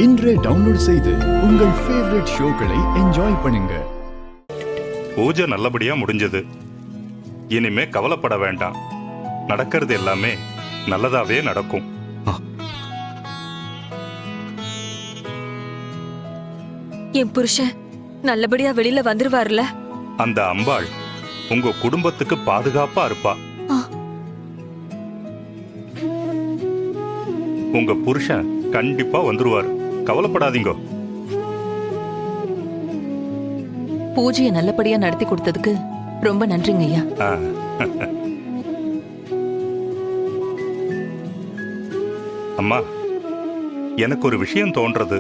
இன்றே டவுன்லோட் செய்து உங்கள் ஃபேவரட் ஷோக்களை என்ஜாய் பண்ணுங்க. பூஜை நல்லபடியா முடிஞ்சது. இனிமே கவலைப்பட வேண்டாம். நடக்கிறது எல்லாமே நல்லதாவே நடக்கும். என் புருஷன் நல்லபடியா வெளியில வந்துருவாருல. அந்த அம்பாள் உங்க குடும்பத்துக்கு பாதுகாப்பா இருப்பா. உங்க புருஷன் கண்டிப்பா வந்துருவாரு, கவலைப்படாதீங்க. பூஜையை நல்லபடியா நடத்தி கொடுத்ததுக்கு ரொம்ப நன்றிங்க ஐயா. அம்மா, எனக்கு ஒரு விஷயம் தோன்றது,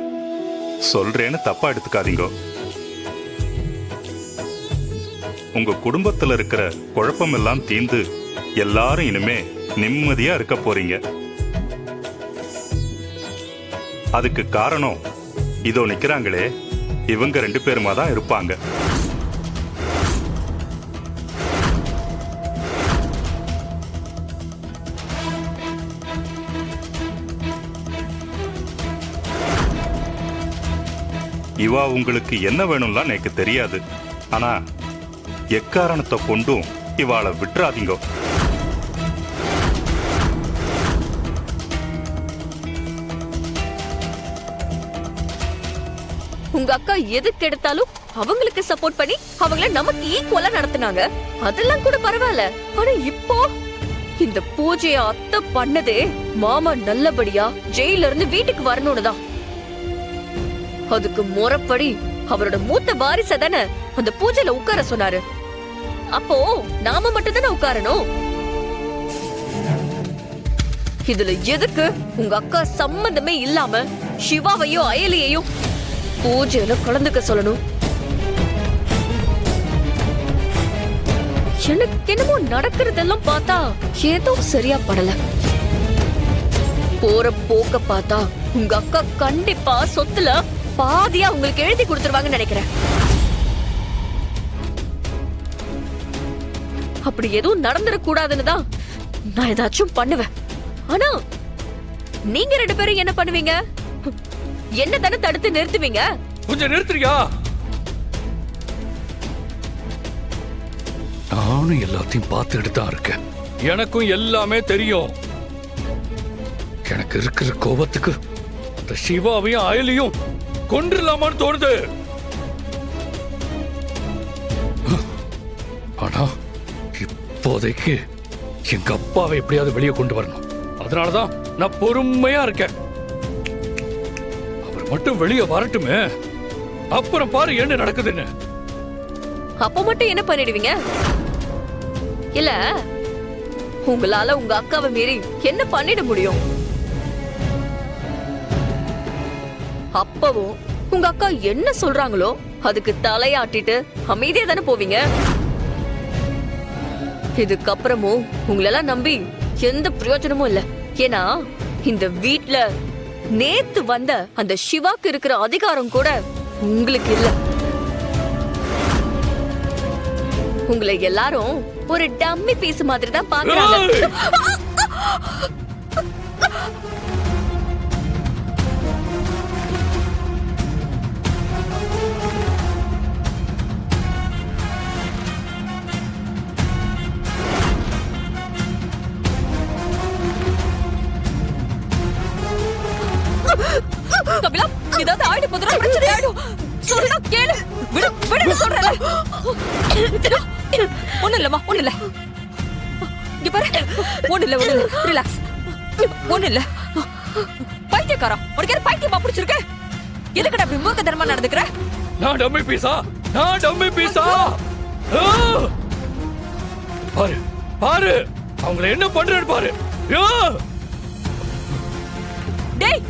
சொல்றேன்னு தப்பா எடுத்துக்காதீங்க. உங்க குடும்பத்துல இருக்கிற குழப்பம் எல்லாம் தீர்ந்து எல்லாரும் இனிமே நிம்மதியா இருக்க போறீங்க. அதுக்கு காரணம் இதோ நிக்கிறாங்களே, இவங்க 2 பேருமா தான் இருப்பாங்க. இவா உங்களுக்கு என்ன வேணும்லாம் எனக்கு தெரியாது. ஆனா எக்காரணத்தை கொண்டும் இவாளை விட்டுறாதீங்க. உங்க அக்கா எதுக்கு எடுத்தாலும் அவங்களுக்கு சப்போர்ட் பண்ணி அவங்கள நமக்கு ஈக்குவலா நடத்துனாங்க. அதெல்லாம் கூட பரவாயில்ல. ஆனா இப்போ இந்த பூஜைய அத்தை பண்ணதே மாமா நல்லபடியா ஜெயில இருந்து வீட்டுக்கு வரணும்னு தான். அதுக்கு முறைப்படி அவரோட மூத்த வாரிச தானே அந்த பூஜையில உட்கார சொன்னாரு. அப்போ நாம மட்டும் தானே உட்காரணும். இதுல எதுக்கு உங்க அக்கா சம்பந்தமே இல்லாம சிவாவையோ அயலியையும் பூஜையில கலந்துக்க சொல்லணும்? எனக்கு என்னமோ நடக்கிறதெல்லாம் பார்த்தா ஏதோ சரியா படல. போற போக்க பார்த்தா உங்க அக்கா கண்டிப்பா சொத்துல பாதியா உங்களுக்கு எழுதி கொடுத்துருவாங்கன்னு நினைக்கிறேன். அப்படி எதுவும் நடந்துடக்கூடாதுன்னு தான் நான் ஏதாச்சும் பண்ணுவேன். ஆனா நீங்க 2 பேரும் என்ன பண்ணுவீங்க? என்ன தானே தடுத்து நிறுத்துவீங்க? கொஞ்சம் நிறுத்துறியா? நானும் எல்லாத்தையும் பார்த்துட்டு தான் இருக்கேன். எனக்கும் எல்லாமே தெரியும். எனக்கு இருக்கிற கோபத்துக்கு அந்த சிவாவையும் அயலியும் கொன்றுலாமான்னு தோணுது. ஆனா இப்போதைக்கு எங்க அப்பாவை எப்படியாவது வெளியே கொண்டு வரணும். அதனாலதான் நான் பொறுமையா இருக்கேன். அவர் மட்டும் வெளியே வரட்டுமே, அப்புறம் பாரு என்ன நடக்குதுன்னு. அப்ப மட்டும் என்ன பண்ணிடுவீங்க? இல்ல உங்களால உங்க அக்காவை மீறி என்ன பண்ணிட முடியும்? அப்பவும் உங்க அக்கா என்ன சொல்றாங்களோ அதுக்கு தலையாட்டிட்டு அமைதியா தானே போவீங்க. இதுக்கப்புறமும் உங்களெல்லாம் நம்பி எந்த பிரயோஜனமும் இல்ல. ஏன்னா இந்த வீட்ல நேத்து வந்த அந்த சிவாக்கு இருக்கிற அதிகாரம் கூட உங்களுக்கு இல்ல. உங்களை எல்லாரும் ஒரு டம்மி பீஸ் மாதிரி தான் பாக்குறாங்க. கபிலா, ஏதாவது ஆயிடு போதுனா பிரச்சனை ஆயிடும். சொல்றா கேளு. விடு விடு சொல்றேன். ஒண்ணு இல்லம்மா, ஒண்ணு இல்ல. இங்க பாரு, ஒண்ணு இல்ல, ரிலாக்ஸ். ஒண்ணு இல்ல. பைத்தியக்காரா, உனக்கு யாரு பைத்தியமா பிடிச்சிருக்கு? எதுக்குடா அப்படி மூர்க்கத்தனமா நடந்துக்கிற? நான் டம்மி பீஸா? நான் டம்மி பீஸா? பாரு பாரு, அவங்களை என்ன பண்றேன்னு பாரு. டேய்,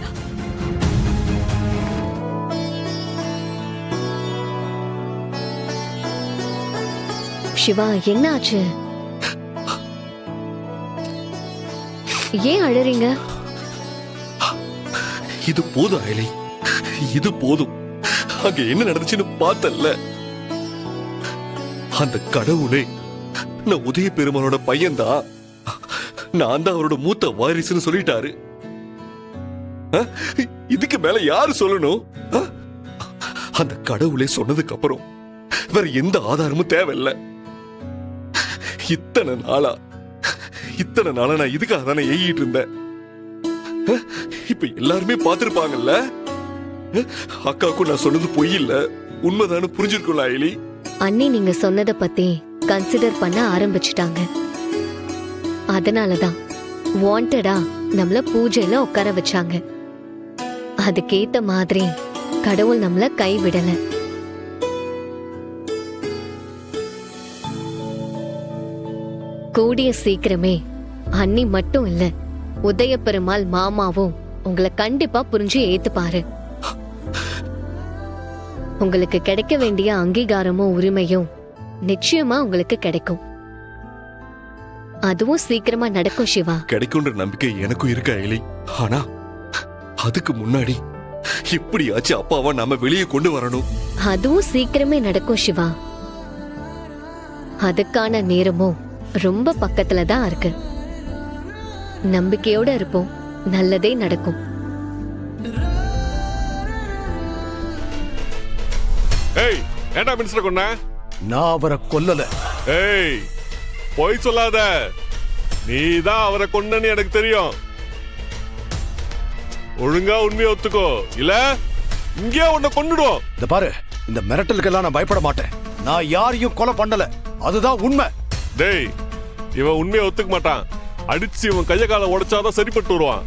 சிவா, என்ன ஆச்சு? ஏன் அழறீங்க? இது போதும் அயலி, இது போதும். அங்க என்ன நடந்துச்சுன்னு பார்த்தல்ல. அந்த கடவுளே நான் உதய பெருமானோட பையன்தான், நான் தான் அவரோட மூத்த வாரிசுன்னு சொல்லிட்டாரு. ஆ? இதுக்கு மேல யாரு சொல்லணும்? ஆ? அந்த கடவுளே சொன்னதுக்கு அப்புறம் வேற எந்த ஆதாரமும் தேவையில்லை. இத்தனை நாளா நான் இதுக்காக தானே ஏகிட்டு இருந்தேன். ஆ? இப்ப எல்லாருமே பார்த்திருப்பாங்கல்ல. அக்காவுக்கும் நான் சொன்னது பொய் இல்ல, உண்மைதானு புரிஞ்சிருக்கும்ல அயலி. அண்ணி நீங்க சொன்னத பத்தி கன்சிடர் பண்ண ஆரம்பிச்சிட்டாங்க. அதனாலதான் வாண்டடா நம்மள பூஜையில உட்கார வச்சாங்க. அதுக்கேத்த மாதிரி கடவுள் நம்மள கைவிடல. கூடிய சீக்கிரமே அண்ணி மட்டும் இல்ல, உதய பெருமாள் மாமாவும் உங்களை கண்டிப்பா புரிஞ்சு ஏத்துப்பாரு. உங்களுக்கு கிடைக்க வேண்டிய அங்கீகாரமும் உரிமையும் நிச்சயமா உங்களுக்கு கிடைக்கும். அதுவும் சீக்கிரமா நடக்கும் சிவா. கிடைக்கும்ன்ற நம்பிக்கை எனக்கும் இருக்கு அயலி. ஆனா அதுக்கு முன்னாடி எப்படியாச்சு அப்பாவை நாம வெளியே கொண்டு வரணும். அதுவும் சீக்கிரமே நடக்கும் சிவா. அதுக்கான நேரமும் ரொம்ப பக்கத்துல தான் இருக்கு. நம்பிக்கையோட இருப்போம், நல்லதே நடக்கும். ஏய், ஏண்டா மினிஸ்டர் கொன்ன? நான் அவரை கொல்லல. ஏய், பொய் சொல்லாத. நீதான் அவரை கொன்னன்னு எனக்கு தெரியும். ஒழுங்கா உண்மையை ஒத்துக்கோ, இல்ல இங்கே உன்னை கொன்னுடுவோம். இந்த பாரு, இந்த மிரட்டலுக்கெல்லாம் நான் பயப்பட மாட்டேன். நான் யாரையும் கொலை பண்ணல, அதுதான் உண்மை. டேய், இவன் உண்மையை ஒத்துக்க மாட்டான். அடிச்சு இவன் கைய காலை உடைச்சாதான் சரிப்பட்டு வருவான்.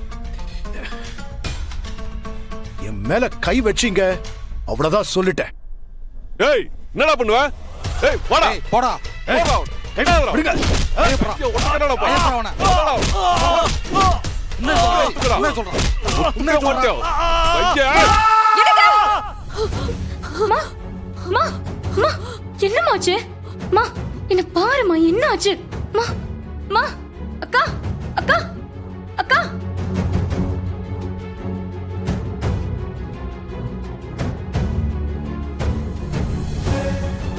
என் மேல கை வச்சீங்க, அவ்வளவுதான் சொல்லிட்டேன். ஏய், என்னடா பண்ணுவ? ஏய், வாடா போடா. போடா. என்னடா? விடுங்க. ஐயோ, ஒட்டுக்கடா பா. என்ன சொல்ற? ஒட்டுக்க மாட்டோம். ஐயா! என்னமாச்சு? மா, என்ன பாருமா, என்ன ஆச்சு? மா, மா, அக்கா, அக்கா, அக்கா.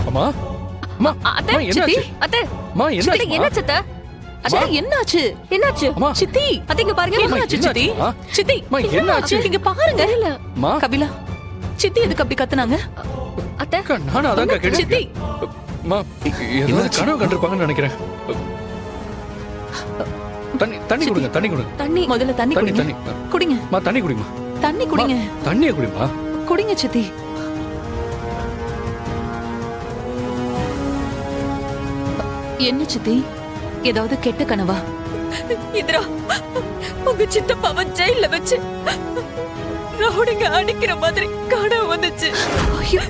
அம்மா அம்மா அத்தை, அம்மா, சித்தி, என்னாச்சு? அத்தை, அம்மா, என்னாச்சு, சித்தி, அம்மா? என்னாச்சு அத்தை? அத்தை, அச்சா, என்னாச்சு? என்னாச்சு? அம்மா. சித்தி, அத்தை, இங்க பாருங்க. என்னாச்சு சித்தி? ஆ? சித்தி, அம்மா, என்னாச்சு? இங்க பாருங்க. அம்மா, கபிலா, சித்தி எதுக்கு அப்படி கத்துனாங்க? அத்தை, அக்கா, நானும் அதான் கேட்டேன். சித்தி, அம்மா, ஏதாவது கனவு கண்டிருப்பாங்கன்னு நினைக்கிறேன். தண்ணி தண்ணி கொடுங்க, தண்ணி கொடுங்க. தண்ணி. முதல்ல தண்ணி தண்ணி குடிங்க. தண்ணி குடிங்க. அம்மா, தண்ணி குடிமா. தண்ணி குடிங்க. தண்ணியை குடிமா. குடிங்க சித்தி. என்ன சித்தி, ஏதாவது கெட்ட கனவா? இந்திரா, உங்க சித்தப்பாவை ஜெயில வச்சு ரவுடிங்க அடிக்கிற மாதிரி கனவு வந்துச்சு. ஐயோ,